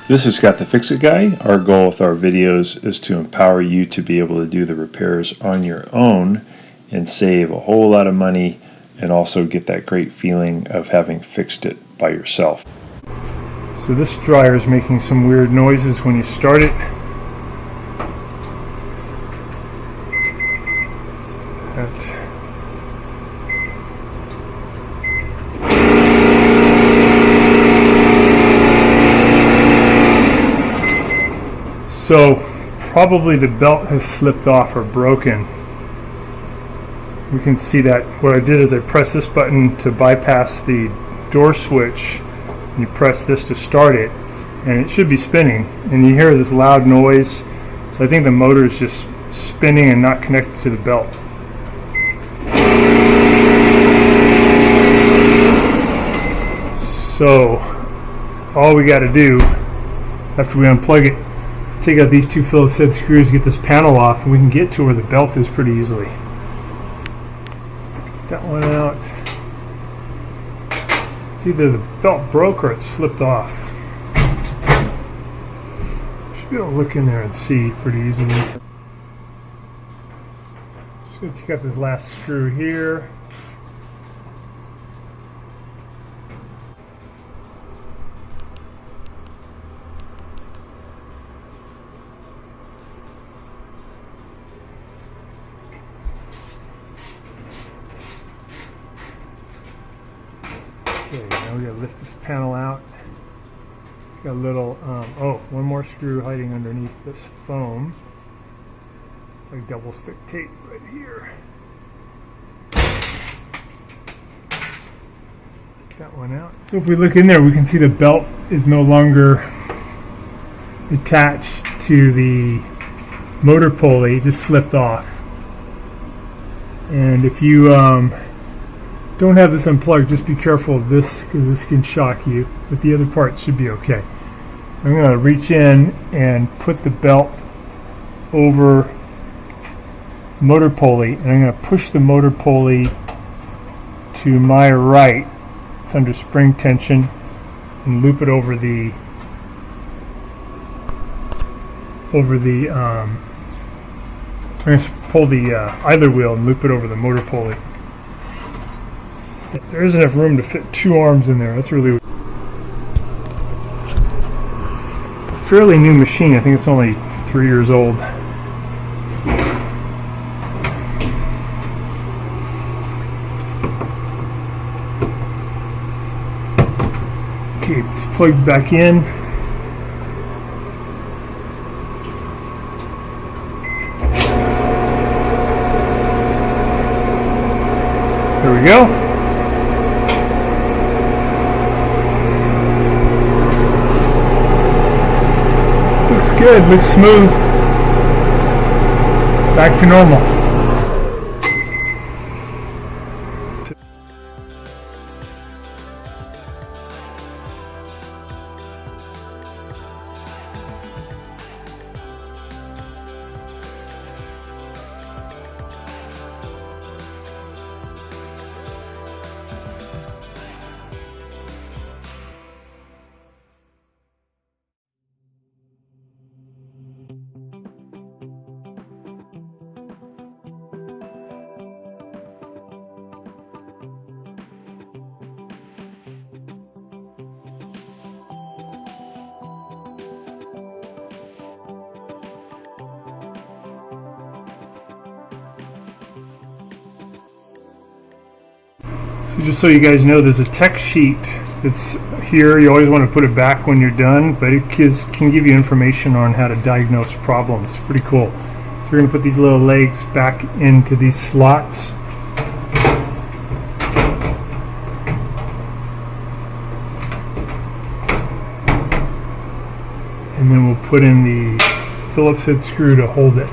This is Scott the Fix-It Guy. Our goal with our videos is to empower you to be able to do the repairs on your own and save a whole lot of money and also get that great feeling of having fixed it by yourself. So this dryer is making some weird noises when you start it. So probably the belt has slipped off or broken. We can see that. What I did is I pressed this button to bypass the door switch. You press this to start it, and it should be spinning. And you hear this loud noise. So I think the motor is just spinning and not connected to the belt. So all we got to do after we unplug it, take out these two Phillips head screws, get this panel off, and we can get to where the belt is pretty easily. Get that one out. It's either the belt broke or it slipped off. Should be able to look in there and see pretty easily. Just going to take out this last screw here. Okay, now we gotta lift this panel out. It's got a little, one more screw hiding underneath this foam. It's like double stick tape right here. Get that one out. So if we look in there, we can see the belt is no longer attached to the motor pulley, it just slipped off. And if you don't have this unplugged, just be careful of this because this can shock you, but the other parts should be okay. So I'm going to reach in and put the belt over motor pulley, and I'm going to push the motor pulley to my right. It's under spring tension, and loop it over the I'm going to pull the idler wheel and loop it over the motor pulley. There isn't enough room to fit two arms in there. That's really... It's a fairly new machine. I think it's only 3 years old. Okay, it's plugged back in. There we go. Good, looks smooth. Back to normal. So just so you guys know, there's a tech sheet that's here. You always want to put it back when you're done, but it can give you information on how to diagnose problems. Pretty cool. So we're going to put these little legs back into these slots. And then we'll put in the Phillips head screw to hold it.